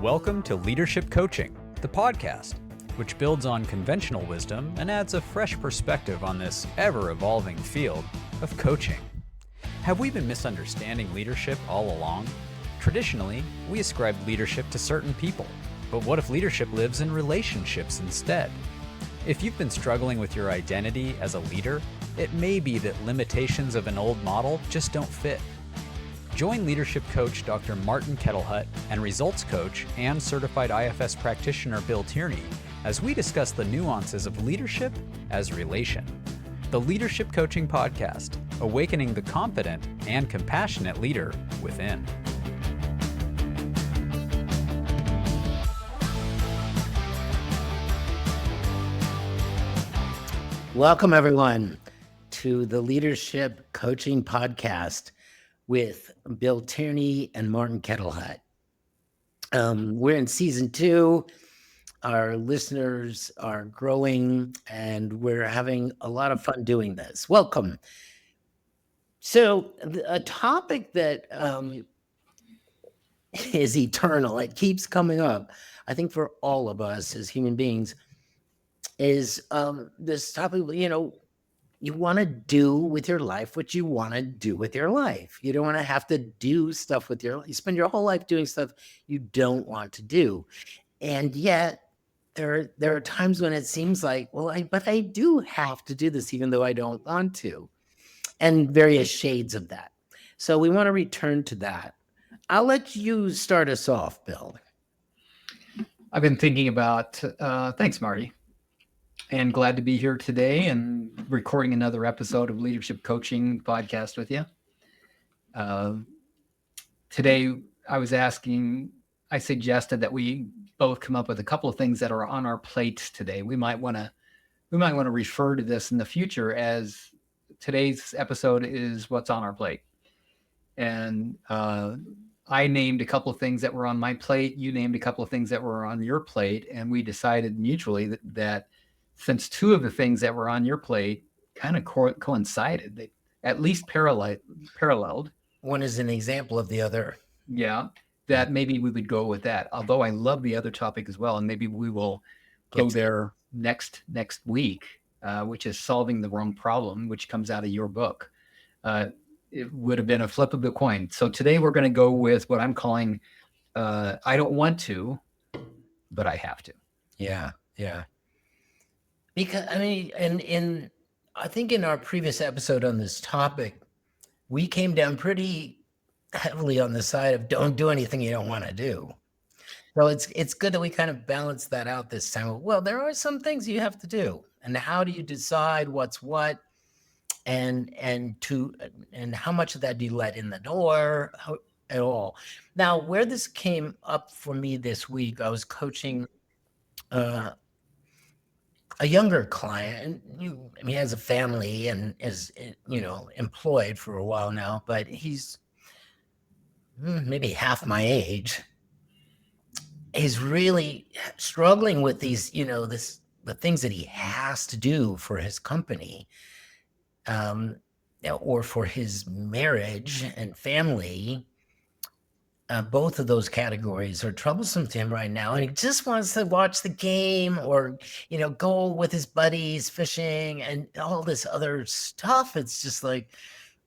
Welcome to Leadership Coaching, the podcast, which builds on conventional wisdom and adds a fresh perspective on this ever-evolving field of coaching. Have we been misunderstanding leadership all along? Traditionally, we ascribe leadership to certain people, but what if leadership lives in relationships instead? If you've been struggling with your identity as a leader, it may be that limitations of an old model just don't fit. Join leadership coach Dr. Martin Kettlehut and results coach and certified IFS practitioner Bill Tierney as we discuss the nuances of leadership as relation. The Leadership Coaching Podcast, awakening the confident and compassionate leader within. Welcome, everyone, to the Leadership Coaching Podcast with Bill Tierney and Martin Kettlehut. We're in season 2. Our listeners are growing, and we're having a lot of fun doing this. Welcome. So, a topic that is eternal, it keeps coming up, I think, for all of us as human beings, is this topic, you want to do with your life what you want to do with your life. You don't want to have to do stuff with your life. You spend your whole life doing stuff you don't want to do. And yet there are times when it seems like, but I do have to do this even though I don't want to. And various shades of that. So we want to return to that. I'll let you start us off, Bill. I've been thinking about, thanks, Marty. And glad to be here today and recording another episode of Leadership Coaching Podcast with you. Today, I suggested that we both come up with a couple of things that are on our plates today. We might want to refer to this in the future as today's episode is what's on our plate. And I named a couple of things that were on my plate. You named a couple of things that were on your plate. And we decided mutually that since two of the things that were on your plate kind of coincided, they at least paralleled. One is an example of the other. Yeah, that maybe we would go with that. Although I love the other topic as well, and maybe we will go there next week, which is solving the wrong problem, which comes out of your book. It would have been a flip of the coin. So today we're going to go with what I'm calling I don't want to, but I have to. Yeah. Because, I think in our previous episode on this topic, we came down pretty heavily on the side of don't do anything you don't want to do. So it's good that we kind of balance that out this time. Well, there are some things you have to do. And how do you decide what's what? And how much of that do you let in the door at all? Now, where this came up for me this week, I was coaching a younger client, and he has a family and is, employed for a while now, but he's maybe half my age. He's really struggling with these, the things that he has to do for his company, or for his marriage and family. Both of those categories are troublesome to him right now. And he just wants to watch the game or, go with his buddies fishing and all this other stuff. It's just like,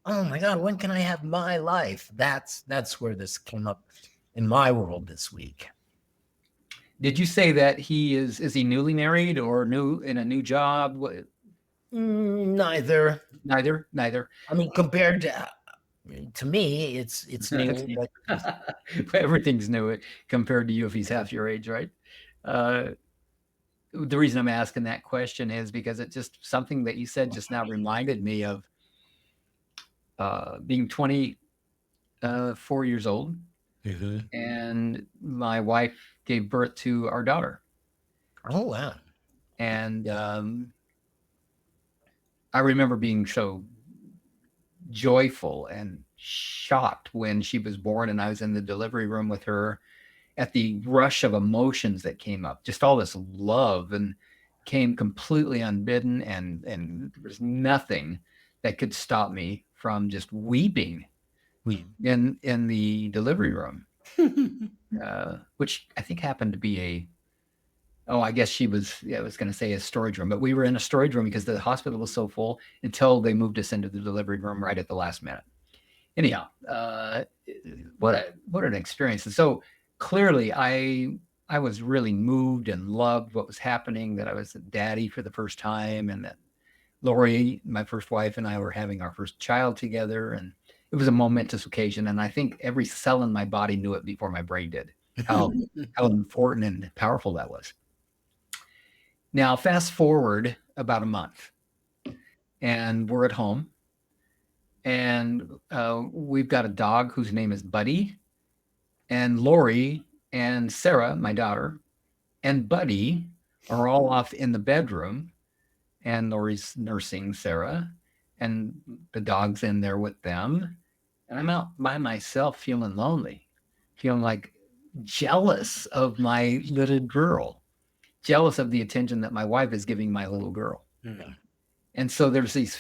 oh my God, when can I have my life? That's where this came up in my world this week. Did you say that is he newly married or new in a new job? Neither. I mean, compared to me, it's new. But everything's new compared to you if he's half your age, right? The reason I'm asking that question is because it's just something that you said just now reminded me of being 24 years old. Mm-hmm. And my wife gave birth to our daughter. Oh, wow. And I remember being so joyful and shocked when she was born and I was in the delivery room with her at the rush of emotions that came up, just all this love, and came completely unbidden, and there was nothing that could stop me from just weeping in the delivery room. which I think happened to be I guess she was, I was going to say a storage room, but we were in a storage room because the hospital was so full until they moved us into the delivery room right at the last minute. Anyhow, what an experience. And so clearly I was really moved and loved what was happening, that I was a daddy for the first time, and that Lori, my first wife, and I were having our first child together. And it was a momentous occasion. And I think every cell in my body knew it before my brain did, how important and powerful that was. Now, fast forward about a month, and we're at home, and we've got a dog whose name is Buddy, and Lori and Sarah, my daughter, and Buddy are all off in the bedroom, and Lori's nursing Sarah, and the dog's in there with them, and I'm out by myself feeling lonely, feeling like jealous of my little girl, jealous of the attention that my wife is giving my little girl. Mm. And so there's these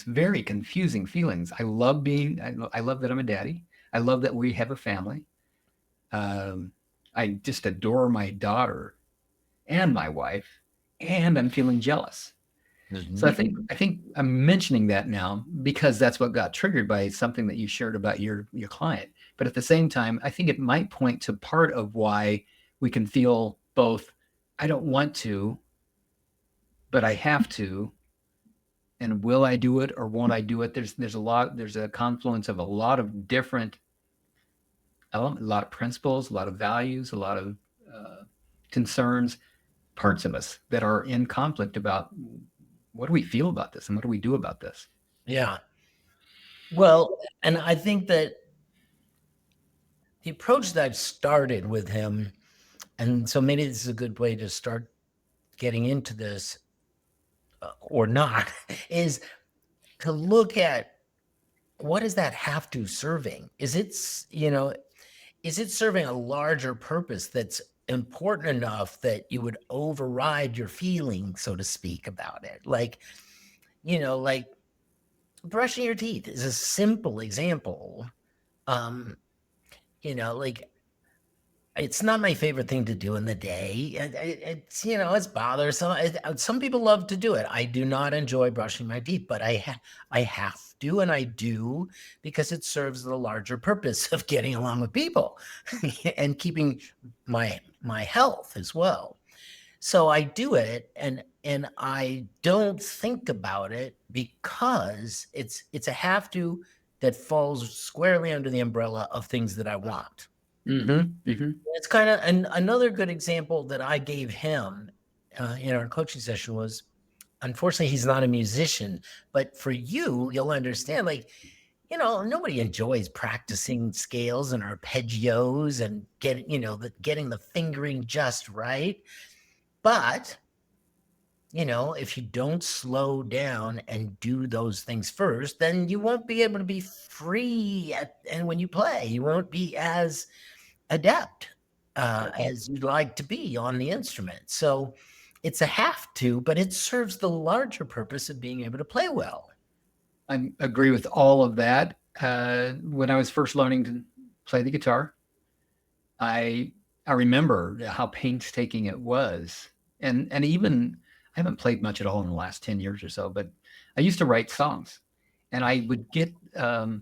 very confusing feelings. I love that I'm a daddy. I love that we have a family. I just adore my daughter and my wife, and I'm feeling jealous. Mm-hmm. So I think I'm mentioning that now because that's what got triggered by something that you shared about your client. But at the same time, I think it might point to part of why we can feel both, I don't want to, but I have to. And will I do it or won't I do it? There's a confluence of a lot of different elements, a lot of principles, a lot of values, a lot of concerns, parts of us that are in conflict about what do we feel about this and what do we do about this? Yeah. Well, and I think that the approach that I've started with him, and so maybe this is a good way to start getting into this or not, is to look at what is that have to serving? Is it serving a larger purpose that's important enough that you would override your feelings, so to speak, about it? Like brushing your teeth is a simple example. Like, it's not my favorite thing to do in the day. It's bothersome. Some people love to do it. I do not enjoy brushing my teeth, but I have to, and I do, because it serves the larger purpose of getting along with people and keeping my health as well. So I do it, and I don't think about it because it's a have to that falls squarely under the umbrella of things that I want. Mm-hmm. Mm-hmm. It's kind of another good example that I gave him in our coaching session was, unfortunately, he's not a musician, but for you'll understand, like, nobody enjoys practicing scales and arpeggios and getting the fingering just right. But, if you don't slow down and do those things first, then you won't be able to be free. And when you play, you won't be as adept as you'd like to be on the instrument. So it's a have to, but it serves the larger purpose of being able to play well. I agree with all of that. When I was first learning to play the guitar, I remember how painstaking it was. And even, I haven't played much at all in the last 10 years or so, but I used to write songs, and I would get, I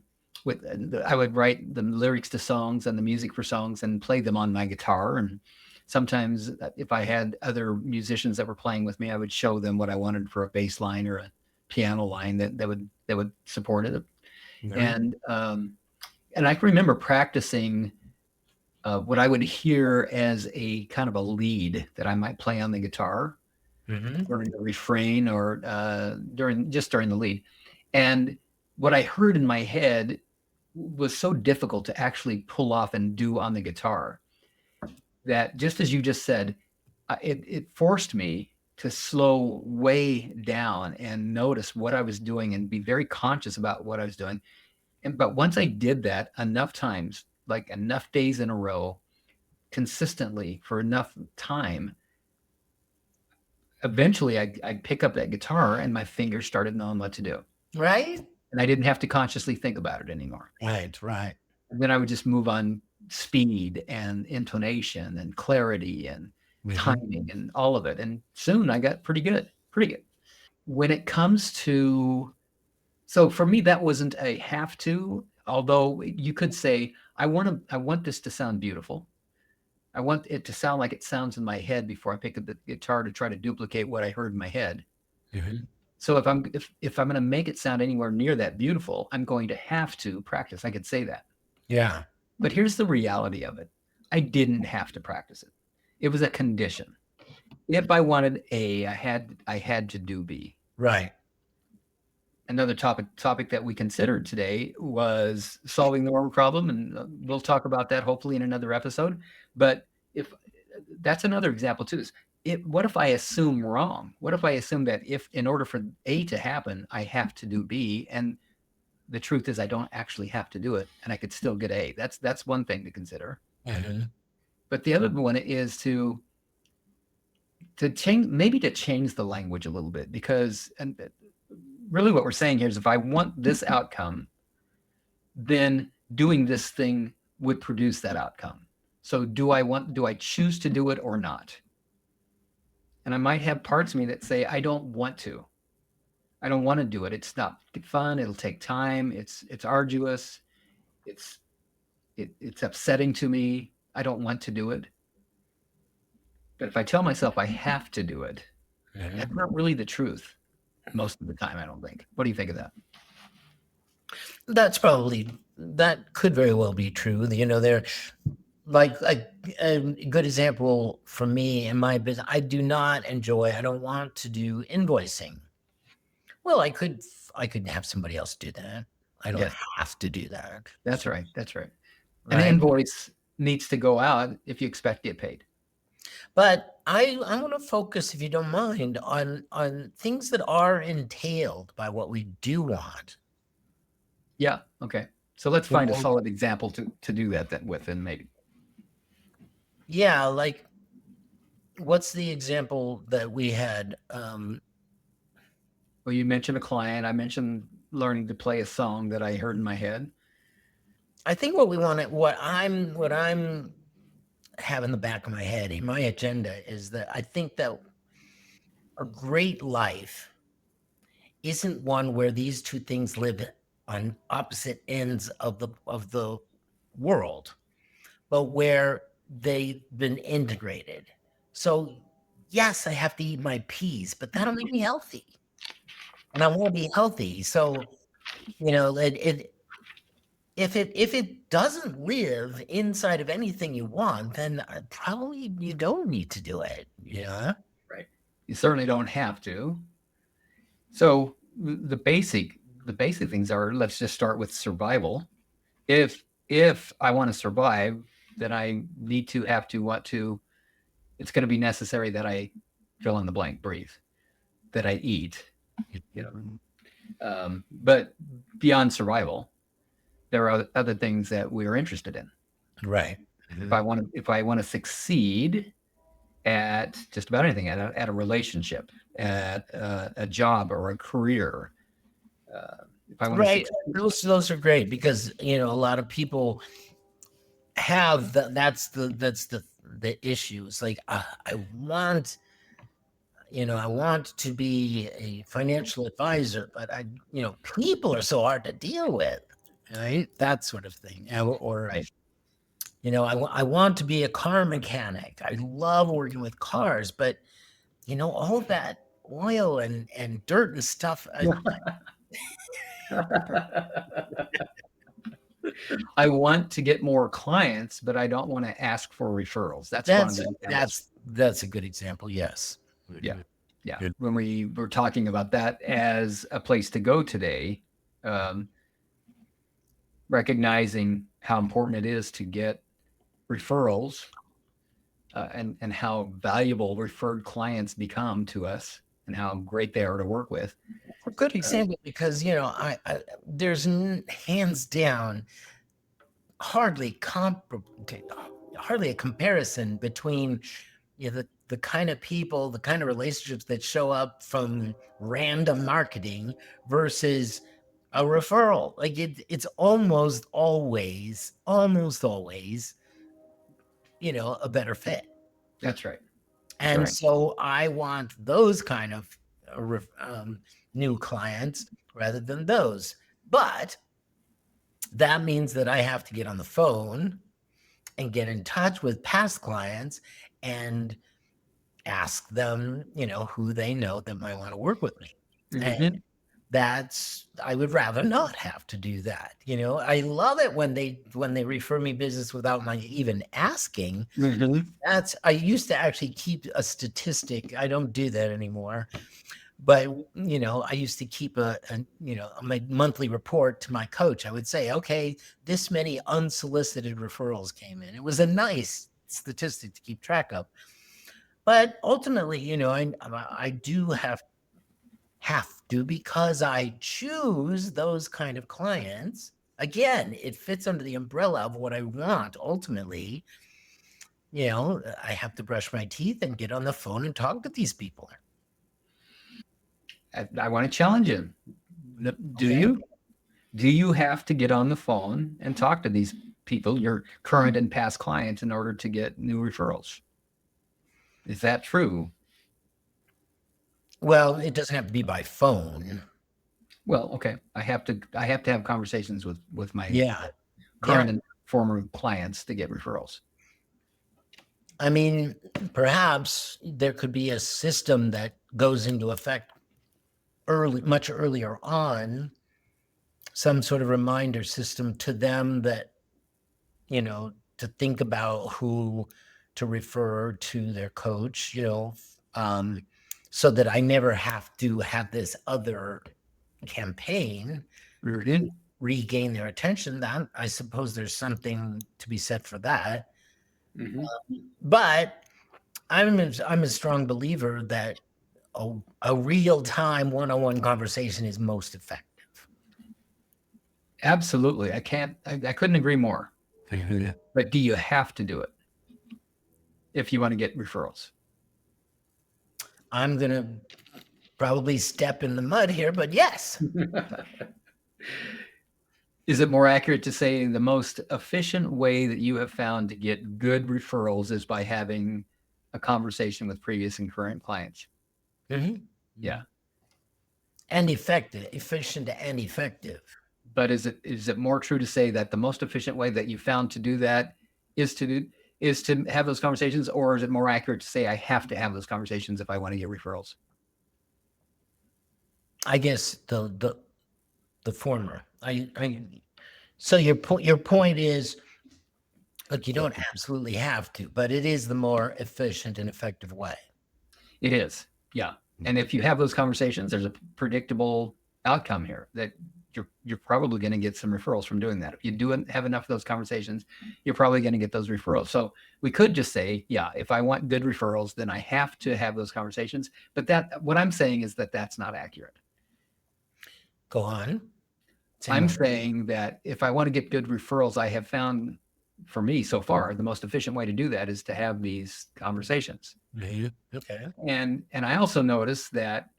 would write the lyrics to songs and the music for songs and play them on my guitar. And sometimes if I had other musicians that were playing with me, I would show them what I wanted for a bass line or a piano line that would support it. Mm-hmm. And I can remember practicing what I would hear as a kind of a lead that I might play on the guitar, mm-hmm. during the refrain or during the lead. And what I heard in my head was so difficult to actually pull off and do on the guitar that, just as you just said, it forced me to slow way down and notice what I was doing and be very conscious about what I was doing. But once I did that enough times, like enough days in a row, consistently for enough time, eventually I'd pick up that guitar and my fingers started knowing what to do. Right. And I didn't have to consciously think about it anymore. Right. And then I would just move on speed and intonation and clarity and Mhm. timing and all of it. And soon I got pretty good. When it comes to, so for me, that wasn't a have to, although you could say, I want this to sound beautiful. I want it to sound like it sounds in my head before I pick up the guitar to try to duplicate what I heard in my head. Mhm. So if I'm going to make it sound anywhere near that beautiful, I'm going to have to practice. I could say that. Yeah. But here's the reality of it. I didn't have to practice it. It was a condition. If I wanted A, I had to do B. Right. Another topic that we considered today was solving the world problem, and we'll talk about that hopefully in another episode. But if that's another example too, is what if I assume wrong? What if I assume that if in order for A to happen, I have to do B, and the truth is I don't actually have to do it, and I could still get A. That's one thing to consider. Mhm. But the other one is to change the language a little bit, because and really what we're saying here is, if I want this outcome, then doing this thing would produce that outcome. So do I choose to do it or not? And I might have parts of me that say, I don't want to. I don't want to do it. It's not fun. It'll take time. It's arduous. It's upsetting to me. I don't want to do it. But if I tell myself I have to do it, that's not really the truth most of the time, I don't think. What do you think of that? That could very well be true. There, like a good example for me in my business, I don't want to do invoicing. Well, I could have somebody else do that. I don't Yes. have to do that. That's right. An Right. invoice needs to go out if you expect to get paid. But I want to focus, if you don't mind, on things that are entailed by what we do want. Yeah. Okay. So let's find a solid example to do that with, then maybe. Yeah, like what's the example that we had? Well, you mentioned a client. I mentioned learning to play a song that I heard in my head. I think what I'm have in the back of my head, in my agenda, is that I think that a great life isn't one where these two things live on opposite ends of the world, but where they've been integrated. So yes, I have to eat my peas, but that'll make me healthy, and I want to be healthy. So if it doesn't live inside of anything you want, then probably you don't need to do it. Yeah. Right. You certainly don't have to. So the basic things are, let's just start with survival. If I want to survive, then I need to have to want to. It's going to be necessary that I fill in the blank, breathe, that I eat. But beyond survival, there are other things that we are interested in. Right. If I want to succeed at just about anything, at a relationship, at a job or a career, if I want to Right. succeed, Those are great, because a lot of people have that's the issue. It's like I want to be a financial advisor, but people are so hard to deal with, right? That sort of thing. Or right? I want to be a car mechanic. I love working with cars, but all that oil and dirt and stuff. I want to get more clients, but I don't want to ask for referrals. That's That's a good example. Yes. Yeah. Good. When we were talking about that as a place to go today, recognizing how important it is to get referrals, and how valuable referred clients become to us, and how great they are to work with. A good example, because there's hands down hardly a comparison between the kind of people, the kind of relationships that show up from random marketing versus a referral. Like it's almost always, a better fit. That's right. And right. so I want those kind of new clients rather than those. But that means that I have to get on the phone and get in touch with past clients and ask them, who they know that might want to work with me. And I would rather not have to do that. I love it when they refer me business without my even asking. I used to actually keep a statistic. I don't do that anymore. But, I used to keep my monthly report to my coach. I would say, okay, this many unsolicited referrals came in. It was a nice statistic to keep track of. But ultimately, I do have to, because I choose those kind of clients. Again, it fits under the umbrella of what I want. Ultimately, I have to brush my teeth and get on the phone and talk to these people. I want to challenge you. Do you have to get on the phone and talk to these people, your current and past clients, in order to get new referrals? Is that true? Well, it doesn't have to be by phone. Well, okay. I have to have conversations with my Yeah. current and former clients to get referrals. I mean, perhaps there could be a system that goes into effect much earlier on, some sort of reminder system to them that, to think about who to refer to their coach, so that I never have to have this other campaign regain their attention. That, I suppose there's something to be said for that. But I'm a strong believer that a real-time one-on-one conversation is most effective. Absolutely. I couldn't agree more. But do you have to do it if you want to get referrals? I'm going to probably step in the mud here, but yes. Is it more accurate to say the most efficient way that you have found to get good referrals is by having a conversation with previous and current clients? Yeah. And efficient and effective. But is it more true to say that the most efficient way that you found to do that is to have those conversations, or is it more accurate to say I have to have those conversations if I want to get referrals? I guess the former. So your point is, look, you don't absolutely have to, but it is the more efficient and effective way. It is, yeah. And if you have those conversations, there's a predictable outcome here that you're probably going to get some referrals from doing that. If you do have enough of those conversations, you're probably going to get those referrals. So we could just say, yeah, if I want good referrals, then I have to have those conversations. But what I'm saying is that that's not accurate. Go on. I'm saying that if I want to get good referrals, I have found, for me so far, the most efficient way to do that is to have these conversations. Okay. And I also noticed that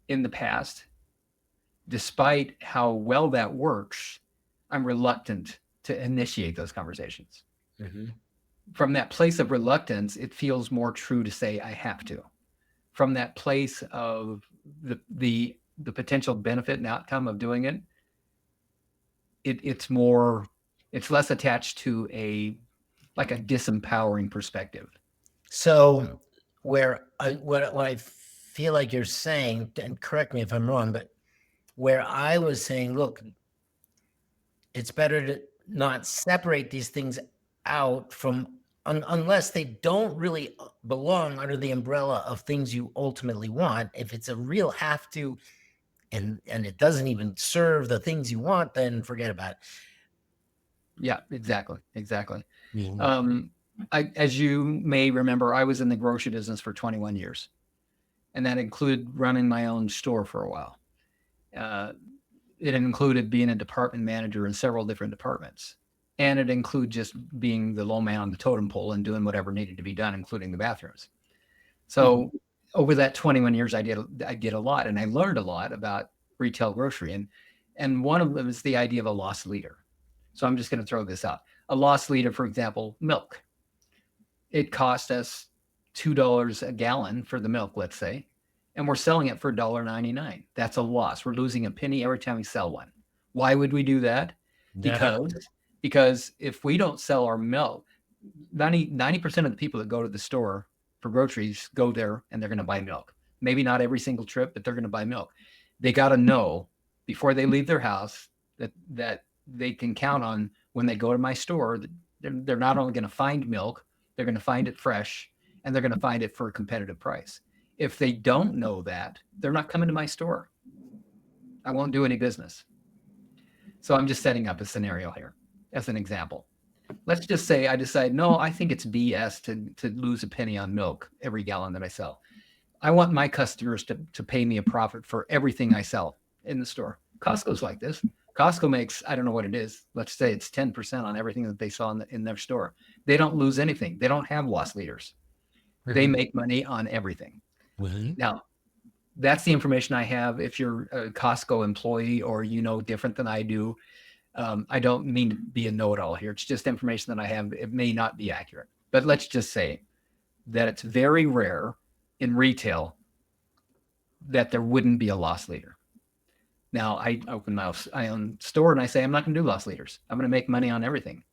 in the past, despite how well that works, I'm reluctant to initiate those conversations. From that place of reluctance, it feels more true to say I have to. From that place of the potential benefit and outcome of doing it, it's less attached to a disempowering perspective. So what I feel like you're saying, and correct me if I'm wrong, but where I was saying, look, it's better to not separate these things out from unless they don't really belong under the umbrella of things you ultimately want. If it's a real have to, and it doesn't even serve the things you want, then forget about it. Yeah, exactly. As you may remember, I was in the grocery business for 21 years, and that included running my own store for a while. It included being a department manager in several different departments, and it included just being the low man on the totem pole and doing whatever needed to be done, including the bathrooms. So over that 21 years, I did a lot, and I learned a lot about retail grocery. And one of them is the idea of a loss leader. So I'm just going to throw this out. A loss leader, for example, milk. It cost us $2 a gallon for the milk, let's say, and we're selling it for $1.99. That's a loss. We're losing a penny every time we sell one. Why would we do that? Because if we don't sell our milk, 90% of the people that go to the store for groceries go there and they're going to buy milk. Maybe not every single trip, but they're going to buy milk. They got to know before they leave their house that they can count on when they go to my store that they're not only going to find milk, they're going to find it fresh, and they're going to find it for a competitive price. If they don't know that, they're not coming to my store. I won't do any business. So I'm just setting up a scenario here as an example. Let's just say I decide, no, I think it's BS to lose a penny on milk every gallon that I sell. I want my customers to pay me a profit for everything I sell in the store. Costco's like this. Costco makes, I don't know what it is. Let's say it's 10% on everything that they sell in their store. They don't lose anything. They don't have loss leaders. They make money on everything. Now, that's the information I have. If you're a Costco employee or you know different than I do, I don't mean to be a know-it-all here. It's just information that I have. It may not be accurate. But let's just say that it's very rare in retail that there wouldn't be a loss leader. Now, I open my own store and I say, I'm not going to do loss leaders. I'm going to make money on everything.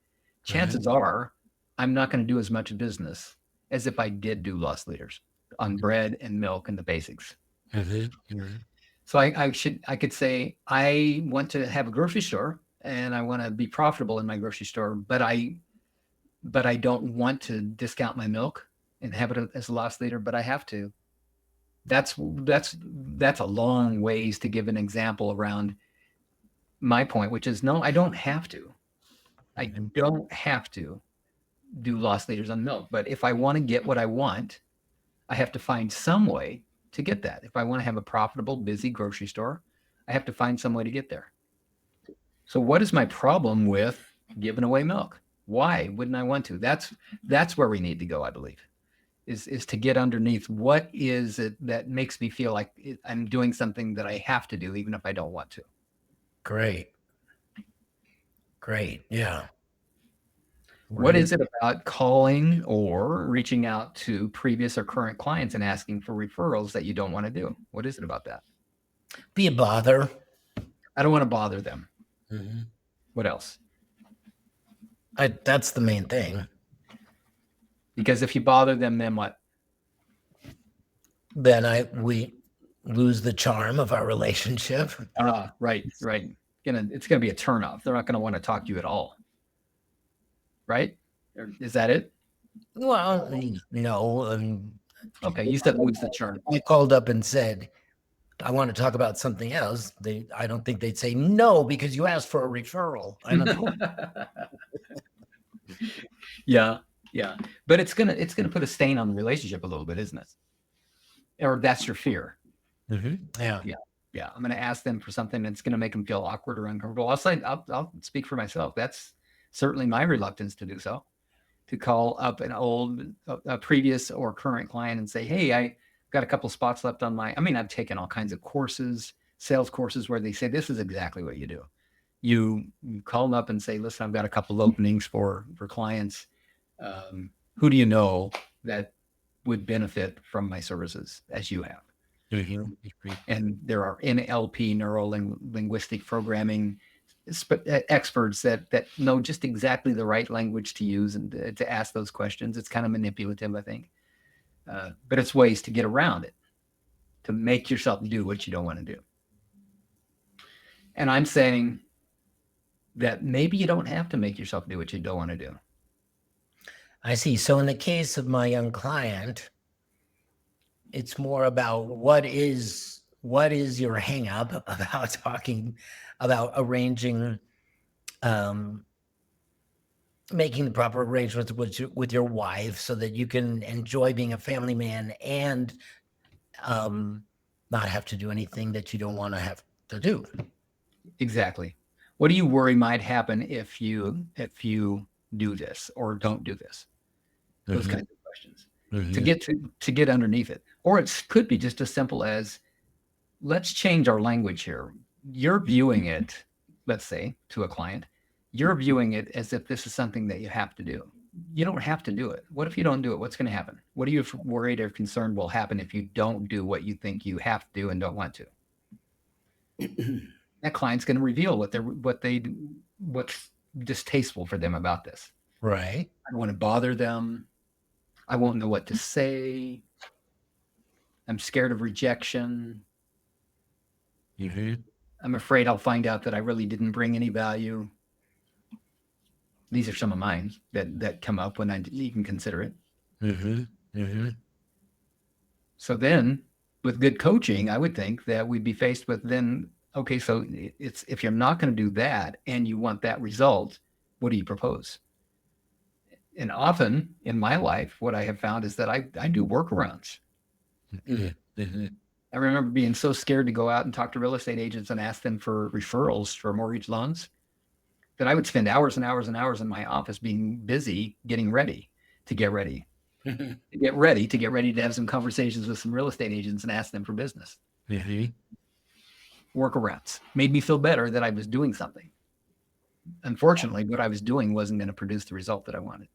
Chances are I'm not going to do as much business as if I did do loss leaders on bread and milk and the basics. So I could say, I want to have a grocery store and I want to be profitable in my grocery store, but I don't want to discount my milk and have it as a loss leader, but I have to. That's a long ways to give an example around my point, which is no, I don't have to. I don't have to do loss leaders on milk. But if I want to get what I want, I have to find some way to get that. If I want to have a profitable, busy grocery store, I have to find some way to get there. So what is my problem with giving away milk? Why wouldn't I want to? That's where we need to go, I believe. Is to get underneath what is it that makes me feel like I'm doing something that I have to do, even if I don't want to. Great. Yeah. What is it about calling or reaching out to previous or current clients and asking for referrals that you don't want to do? What is it about that? Be a bother. I don't want to bother them. What else? That's the main thing. Because if you bother them, then what? Then we lose the charm of our relationship. Right. It's gonna be a turnoff. They're not gonna want to talk to you at all. Right? Is that it? Well, no. Okay, you said lose the charm. I called up and said, I want to talk about something else. I don't think they'd say no because you asked for a referral. I don't know. Yeah. But it's gonna put a stain on the relationship a little bit, isn't it? Or that's your fear. Yeah. I'm gonna ask them for something that's gonna make them feel awkward or uncomfortable. I'll speak for myself. That's certainly my reluctance to do so. To call up a previous or current client and say, hey, I got a couple spots left on I've taken all kinds of courses, sales courses where they say this is exactly what you do. You call them up and say, listen, I've got a couple openings for clients. Who do you know that would benefit from my services as you have? And there are NLP, neuro-linguistic programming experts that know just exactly the right language to use and to ask those questions. It's kind of manipulative, I think. But it's ways to get around it, to make yourself do what you don't want to do. And I'm saying that maybe you don't have to make yourself do what you don't want to do. I see. So in the case of my young client, it's more about what is your hang up about talking about arranging, making the proper arrangements with your wife so that you can enjoy being a family man and not have to do anything that you don't want to have to do. Exactly. What do you worry might happen if you do this or don't do this? Those kinds of questions to get underneath it. Or it could be just as simple as, let's change our language here. you're viewing it, let's say, to a client, you're viewing it as if this is something that you have to do. You don't have to do it. What if you don't do it? What's going to happen? What are you worried or concerned will happen if you don't do what you think you have to do and don't want to? That client's going to reveal what's distasteful for them about this. Right. I don't want to bother them. I won't know what to say. I'm scared of rejection. I'm afraid I'll find out that I really didn't bring any value. These are some of mine that come up when I even consider it. So then, with good coaching, I would think that we'd be faced with then, okay, so it's if you're not going to do that and you want that result, what do you propose? And often in my life, what I have found is that I do workarounds. I remember being so scared to go out and talk to real estate agents and ask them for referrals for mortgage loans that I would spend hours and hours and hours in my office being busy getting ready to get ready to have some conversations with some real estate agents and ask them for business. Workarounds made me feel better that I was doing something. Unfortunately, what I was doing wasn't going to produce the result that I wanted.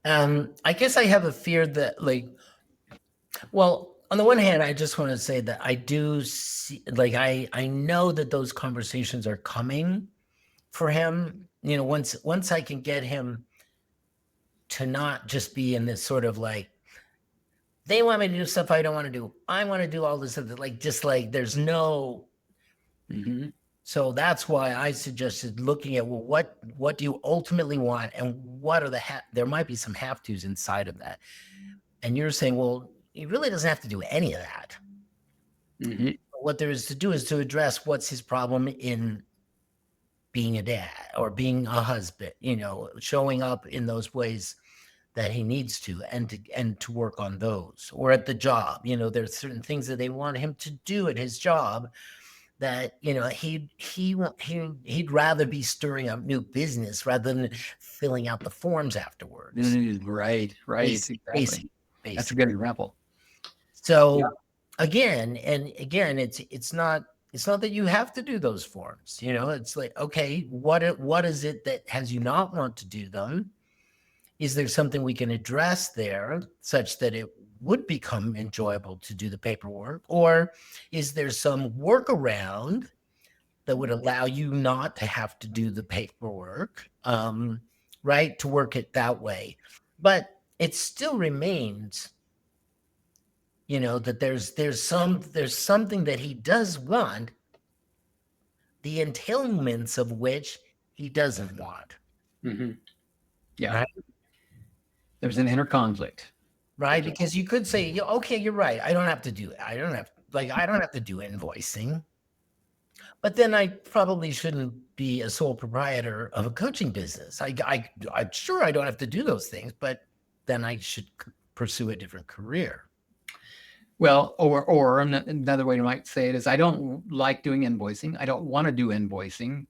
I guess I have a fear that, well, on the one hand, I just want to say that I do see, I know that those conversations are coming for him. Once I can get him to not just be in this sort of they want me to do stuff I don't want to do. I want to do all this other, there's no. So that's why I suggested looking at, well, what do you ultimately want, and what are there might be some have tos inside of that. And you're saying, well, he really doesn't have to do any of that. What there is to do is to address what's his problem in being a dad or being a husband, showing up in those ways that he needs to, and to work on those. Or at the job, there's certain things that they want him to do at his job that he'd rather be stirring up new business rather than filling out the forms afterwards. Right. Exactly. That's a good example. So again, it's not that you have to do those forms. It's like, okay, what is it that has you not want to do them? Is there something we can address there such that it would become enjoyable to do the paperwork? Or is there some workaround that would allow you not to have to do the paperwork, right? To work it that way. But it still remains, that there's something that he does want, the entailments of which he doesn't want. Yeah. Right? There's an inner conflict. Right, because you could say, okay, you're right. I don't have to do it. I don't have to do invoicing. But then I probably shouldn't be a sole proprietor of a coaching business. I'm sure I don't have to do those things, but then I should pursue a different career. Well, or another way you might say it is, I don't like doing invoicing. I don't want to do invoicing.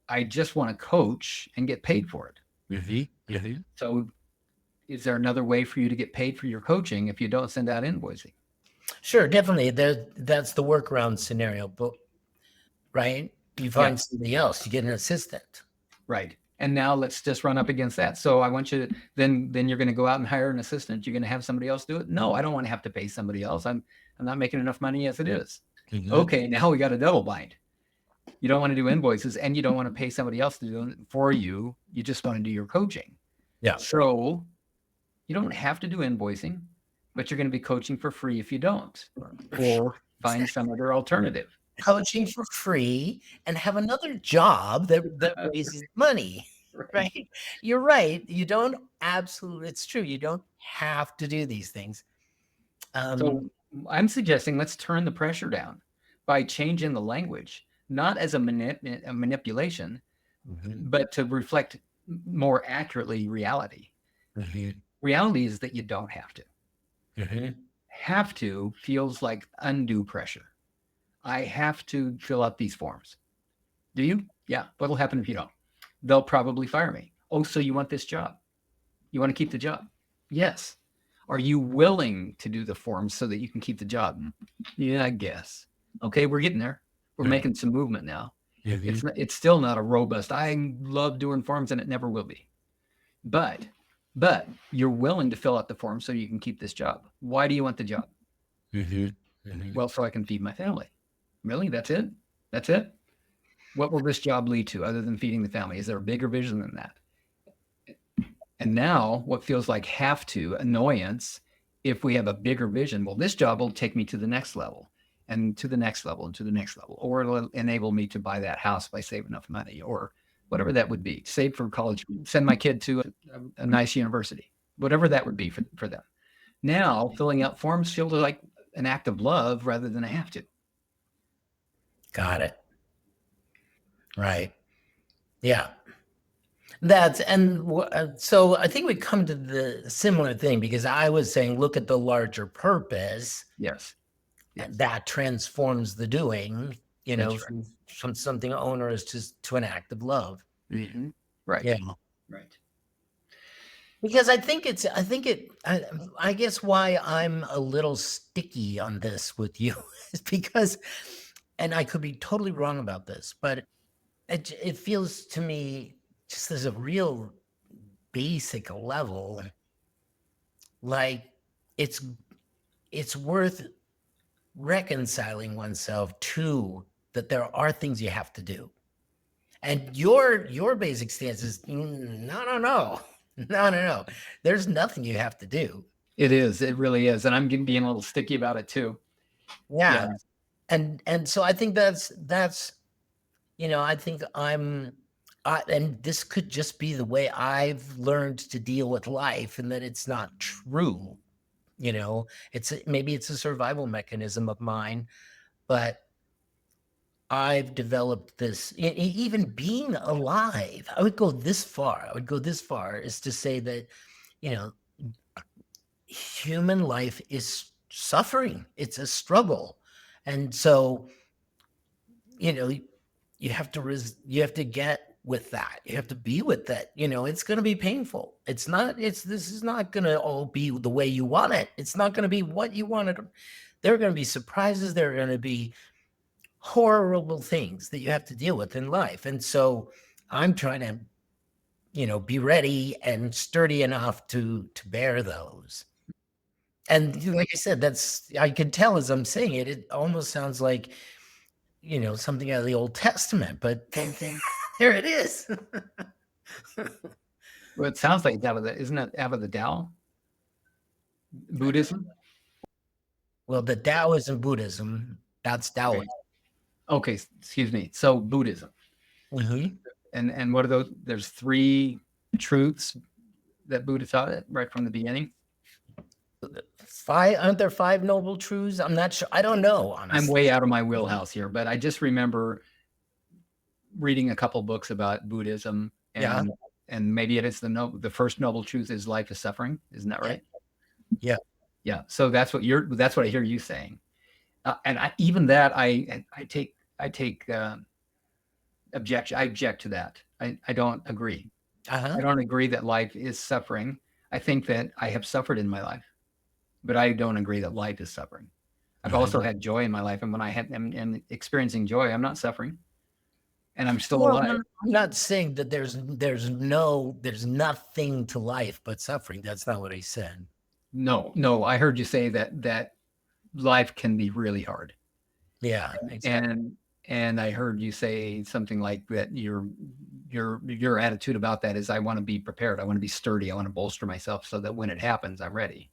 I just want to coach and get paid for it. So is there another way for you to get paid for your coaching if you don't send out invoicing? Sure, definitely. That's the workaround scenario, but right? You find somebody else, you get an assistant. Right. And now let's just run up against that. So I want you to, then you're going to go out and hire an assistant. You're going to have somebody else do it. No, I don't want to have to pay somebody else. I'm not making enough money as it is. Okay. Now we got a double bind. You don't want to do invoices and you don't want to pay somebody else to do it for you. You just want to do your coaching. Yeah. So you don't have to do invoicing, but you're going to be coaching for free if you don't, or find some other alternative. Coaching for free and have another job that raises money, right? You're right. You don't it's true. You don't have to do these things. So I'm suggesting let's turn the pressure down by changing the language, not as a manipulation, but to reflect more accurately reality. Reality is that you don't have to. Have to feels like undue pressure. I have to fill out these forms. Do you? Yeah. What'll happen if you don't? They'll probably fire me. Oh, so you want this job? You want to keep the job? Yes. Are you willing to do the forms so that you can keep the job? Yeah, I guess. Okay, we're getting there. We're making some movement now. It's still not a robust, I love doing forms and it never will be. But you're willing to fill out the form so you can keep this job. Why do you want the job? Well, so I can feed my family. Really? That's it? That's it? What will this job lead to other than feeding the family? Is there a bigger vision than that? And now what feels like annoyance, if we have a bigger vision, well, this job will take me to the next level and to the next level and to the next level, or it'll enable me to buy that house if I save enough money, or whatever that would be. Save for college, send my kid to a nice university, whatever that would be for them. Now, filling out forms feels like an act of love rather than a have to. Got it. Right. Yeah. So I think we come to the similar thing, because I was saying, look at the larger purpose. Yes. That transforms the doing, Right. from something onerous to an act of love. Mm-hmm. Right. Yeah. Right. Because I guess why I'm a little sticky on this with you is because, and I could be totally wrong about this, but it feels to me, just as a real basic level, like it's worth reconciling oneself to that there are things you have to do. And your basic stance is no. There's nothing you have to do. It is. It really is. And I'm being a little sticky about it too. Yeah. And so I think that's I think and this could just be the way I've learned to deal with life, and that it's not true. Maybe it's a survival mechanism of mine, but I've developed this, even being alive. I would go this far is to say that, human life is suffering. It's a struggle. And so, you have to get with that. You have to be with that. It's going to be painful. This is not going to all be the way you want it. It's not going to be what you wanted. There are going to be surprises. There are going to be horrible things that you have to deal with in life. And so I'm trying to, be ready and sturdy enough to bear those. And like I said, I can tell as I'm saying it, it almost sounds like, something out of the Old Testament, but there it is. Well, it sounds like isn't it out of the Tao? Buddhism? Well, the Tao isn't Buddhism. That's Taoism. Okay, excuse me. So Buddhism. Mm-hmm. And what are those? There's 3 truths that Buddha taught it right from the beginning. Aren't there 5 noble truths? I'm not sure. I don't know, honestly. I'm way out of my wheelhouse here, but I just remember reading a couple books about Buddhism, and maybe it is the first noble truth is life is suffering. Isn't that right? Yeah. Yeah. So that's what I hear you saying. And I object to that. I don't agree. Uh-huh. I don't agree that life is suffering. I think that I have suffered in my life, but I don't agree that life is suffering. I've also had joy in my life, and when I am experiencing joy, I'm not suffering, and I'm still alive. I'm not saying that there's nothing to life but suffering. That's not what I said. No. I heard you say that life can be really hard. Yeah, exactly. And I heard you say something like that. Your attitude about that is, I want to be prepared. I want to be sturdy. I want to bolster myself so that when it happens, I'm ready.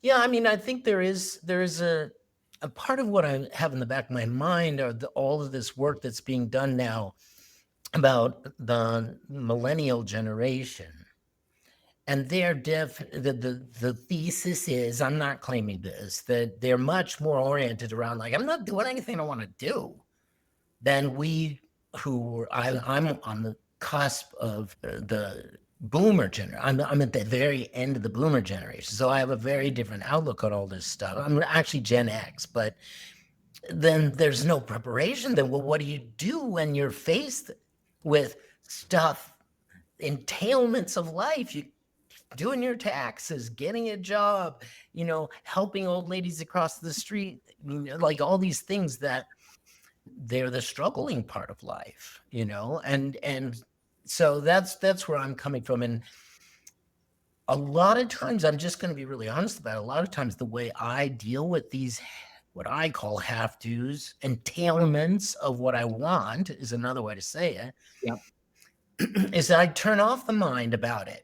Yeah, I mean, I think there is a part of what I have in the back of my mind are all of this work that's being done now about the millennial generation. And the thesis is, I'm not claiming this, that they're much more oriented around, like, I'm not doing anything I want to do, than we I'm on the cusp of the boomer generation. I'm at the very end of the boomer generation. So I have a very different outlook on all this stuff. I'm actually Gen X, but then there's no preparation. Then, well, what do you do when you're faced with stuff, entailments of life? doing your taxes, getting a job, helping old ladies across the street, like all these things that they're the struggling part of life, and so that's where I'm coming from. And a lot of times, I'm just going to be really honest about it, a lot of times the way I deal with these, what I call have-tos, entailments of what I want is another way to say it, Yeah. is that I turn off the mind about it.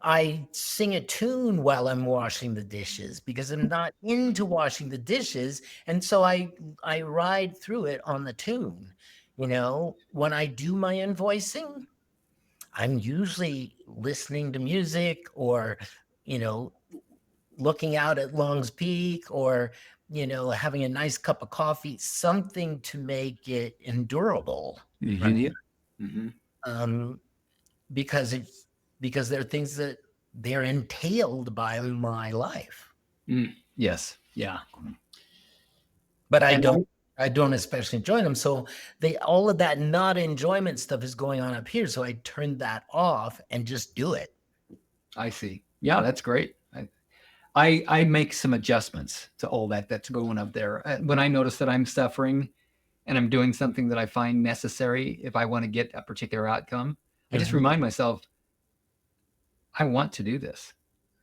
I sing a tune while I'm washing the dishes because I'm not into washing the dishes. And so I ride through it on the tune. When I do my invoicing, I'm usually listening to music or, looking out at Long's Peak or, having a nice cup of coffee, something to make it endurable. Right? Because there are things that they're entailed by my life. Yes. Yeah. But I don't especially enjoy them. So all of that not enjoyment stuff is going on up here. So I turn that off and just do it. I see. Yeah, that's great. I make some adjustments to all that's going up there. When I notice that I'm suffering and I'm doing something that I find necessary, if I want to get a particular outcome, I just remind myself, I want to do this.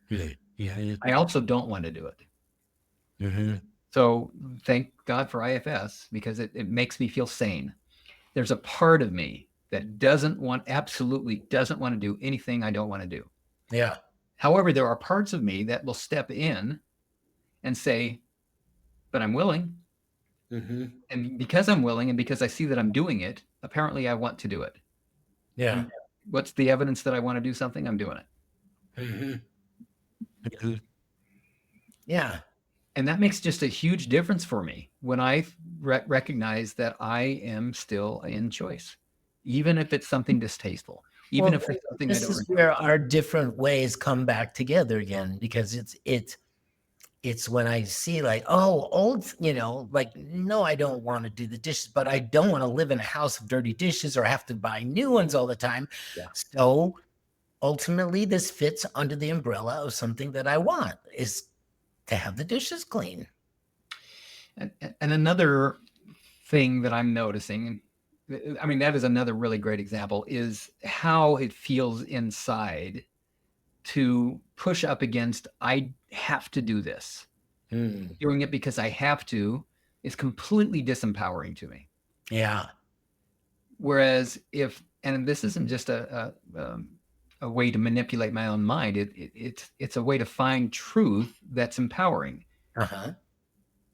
Yeah. I also don't want to do it. So thank God for IFS because it makes me feel sane. There's a part of me that absolutely doesn't want to do anything I don't want to do. Yeah. However, there are parts of me that will step in and say, but I'm willing. And because I'm willing and because I see that I'm doing it, apparently I want to do it. Yeah. And what's the evidence that I want to do something? I'm doing it. Yeah. And that makes just a huge difference for me when I recognize that I am still in choice, even if it's something distasteful, even if it's something I don't. This is where our different ways come back together again, because it's when I see like, old, like, no, I don't want to do the dishes, but I don't want to live in a house of dirty dishes or have to buy new ones all the time. Yeah. So ultimately, this fits under the umbrella of something that I want, is to have the dishes clean. And another thing that I'm noticing, I mean, that is another really great example, is how it feels inside to push up against, I have to do this. Doing it because I have to is completely disempowering to me. Yeah. Whereas and this isn't just a way to manipulate my own mind, it's a way to find truth that's empowering.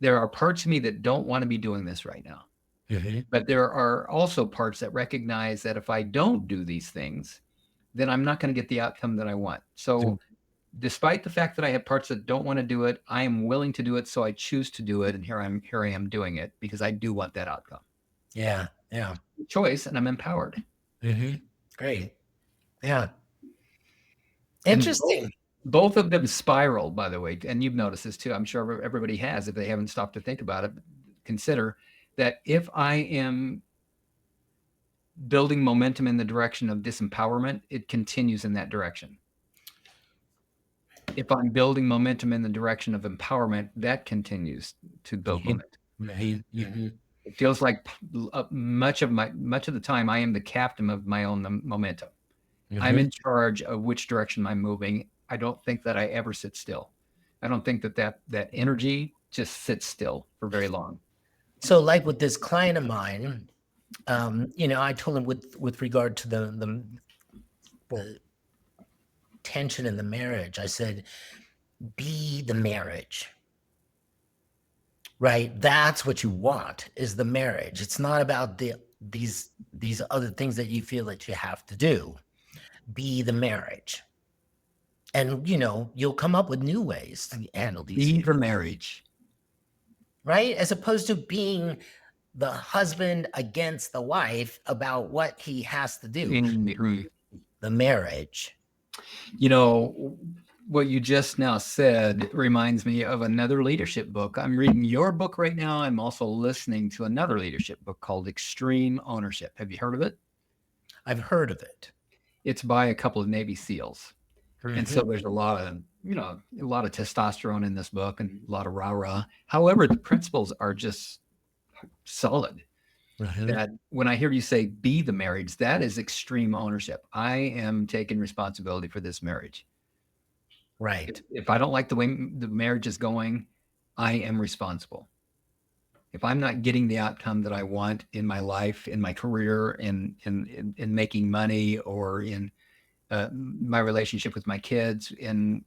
There are parts of me that don't want to be doing this right now. But there are also parts that recognize that if I don't do these things, then I'm not going to get the outcome that I want. So despite the fact that I have parts that don't want to do it, I am willing to do it. So I choose to do it. And here I am doing it because I do want that outcome. Yeah. Yeah. Choice, and I'm empowered. Great. Yeah. Interesting. Both of them spiral, by the way, and you've noticed this too. I'm sure everybody has, if they haven't stopped to think about it. Consider that if I am building momentum in the direction of disempowerment, it continues in that direction. If I'm building momentum in the direction of empowerment, that continues to build momentum. It feels like much of the time I am the captain of my own momentum. I'm in charge of which direction I'm moving. I don't think that I ever sit still. I don't think that energy just sits still for very long. So like with this client of mine, I told him with regard to the tension in the marriage, I said, be the marriage, right? That's what you want, is the marriage. It's not about these other things that you feel that you have to do. Be the marriage. And, you'll come up with new ways to handle these. Be the marriage. Right? As opposed to being the husband against the wife about what he has to do. The marriage. What you just now said reminds me of another leadership book. I'm reading your book right now. I'm also listening to another leadership book called Extreme Ownership. Have you heard of it? I've heard of it. it's by a couple of Navy SEALs. And so Mhm. there's a lot of, a lot of testosterone in this book and a lot of rah-rah. However, the principles are just solid. Mhm. That when I hear you say be the marriage, that is extreme ownership. I am taking responsibility for this marriage. Right. If I don't like the way the marriage is going, I am responsible. If I'm not getting the outcome that I want in my life, in my career, in making money, or in my relationship with my kids, in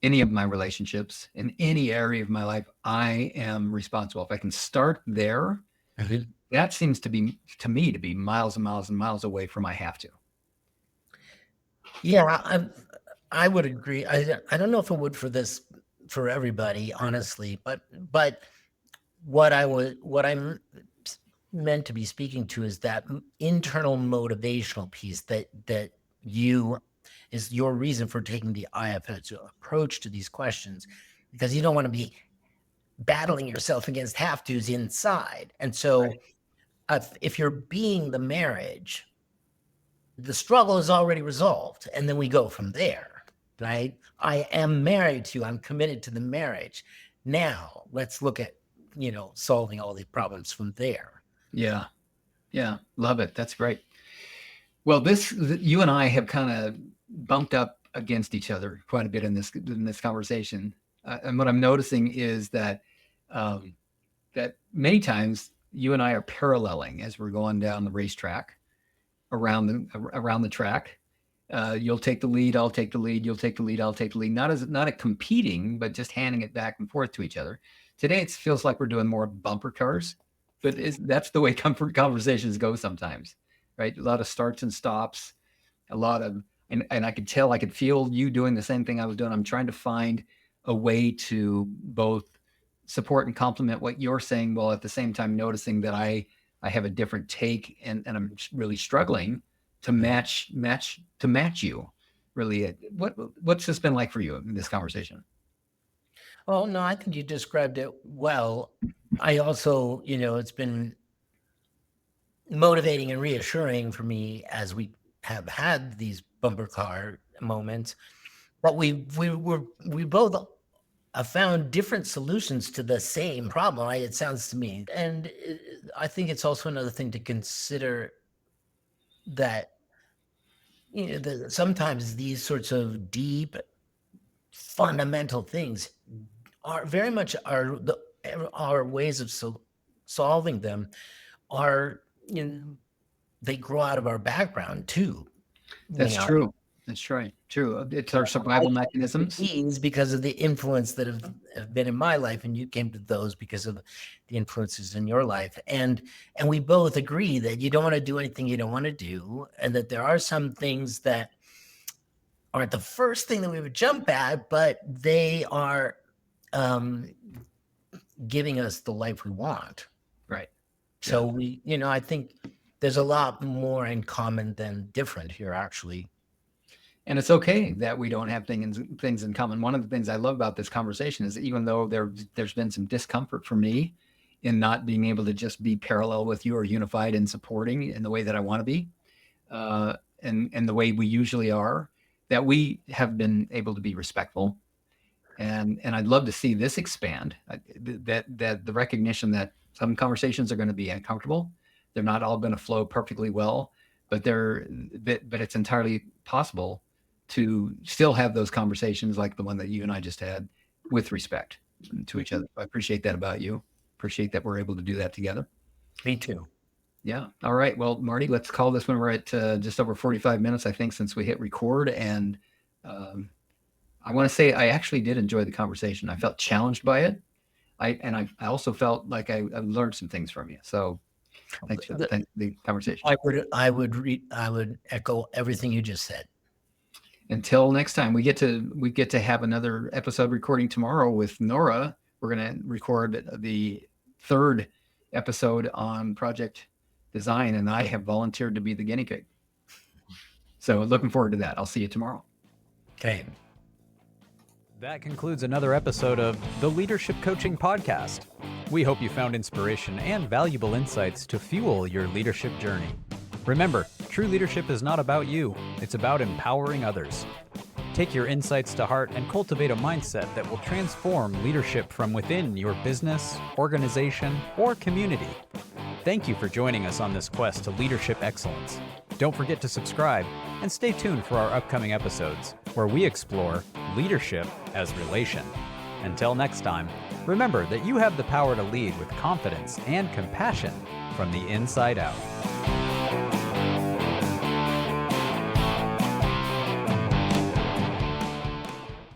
any of my relationships, in any area of my life, I am responsible. If I can start there, Mhm. that seems to me to be miles and miles and miles away from I have to. Yeah, I would agree. I don't know if it would for everybody, honestly, but what I'm meant to be speaking to is that internal motivational piece that you is your reason for taking the IFS approach to these questions, because you don't want to be battling yourself against have tos inside. And Right. so if you're being the marriage, the struggle is already resolved, and then we go from there, right? I am married to you. I'm committed to the marriage. Now let's look at solving all the problems from there. Yeah. Yeah. Love it. That's great. Well, you and I have kind of bumped up against each other quite a bit in this conversation, and what I'm noticing is that um, that many times you and I are paralleling as we're going down the racetrack around the track. You'll take the lead, I'll take the lead. You'll take the lead, I'll take the lead. Not a competing, but just handing it back and forth to each other. Today, it feels like we're doing more bumper cars, but that's the way comfort conversations go sometimes, right? A lot of starts and stops, a lot of, and I could feel you doing the same thing I was doing. I'm trying to find a way to both support and complement what you're saying, while at the same time noticing that I have a different take, and I'm really struggling to match you. Really, what's this been like for you in this conversation? Oh, no, I think you described it well. I also, it's been motivating and reassuring for me as we have had these bumper car moments. But we both have found different solutions to the same problem. It sounds to me, and I think it's also another thing to consider that sometimes these sorts of deep, fundamental things are very much our ways of solving them are they grow out of our background too. That's true. That's right. True. It's our I survival came to mechanisms. these because of the influence that have been in my life, and you came to those because of the influences in your life. And we both agree that you don't want to do anything you don't want to do, and that there are some things that aren't the first thing that we would jump at, but they are um, giving us the life we want. Right. So Yeah. I think there's a lot more in common than different here, actually. And it's okay that we don't have things in common. One of the things I love about this conversation is that even though there's been some discomfort for me in not being able to just be parallel with you or unified and supporting in the way that I want to be, and the way we usually are, that we have been able to be respectful. And I'd love to see this expand. That the recognition that some conversations are going to be uncomfortable. They're not all going to flow perfectly well, but it's entirely possible to still have those conversations like the one that you and I just had, with respect to each other. I appreciate that about you. Appreciate that we're able to do that together. Me too. Yeah. All right. Well, Marty, let's call this one. We're at just over 45 minutes, I think, since we hit record. And um, I want to say I actually did enjoy the conversation. I felt challenged by it. I also felt like I learned some things from you. So thanks for the conversation. I would echo everything you just said. Until next time, we get to have another episode recording tomorrow with Nora. We're going to record the third episode on project design, and I have volunteered to be the guinea pig. So looking forward to that. I'll see you tomorrow. Okay. That concludes another episode of the Leadership Coaching Podcast. We hope you found inspiration and valuable insights to fuel your leadership journey. Remember, true leadership is not about you, it's about empowering others. Take your insights to heart and cultivate a mindset that will transform leadership from within your business, organization, or community. Thank you for joining us on this quest to leadership excellence. Don't forget to subscribe and stay tuned for our upcoming episodes, where we explore leadership as relation. Until next time, remember that you have the power to lead with confidence and compassion from the inside out.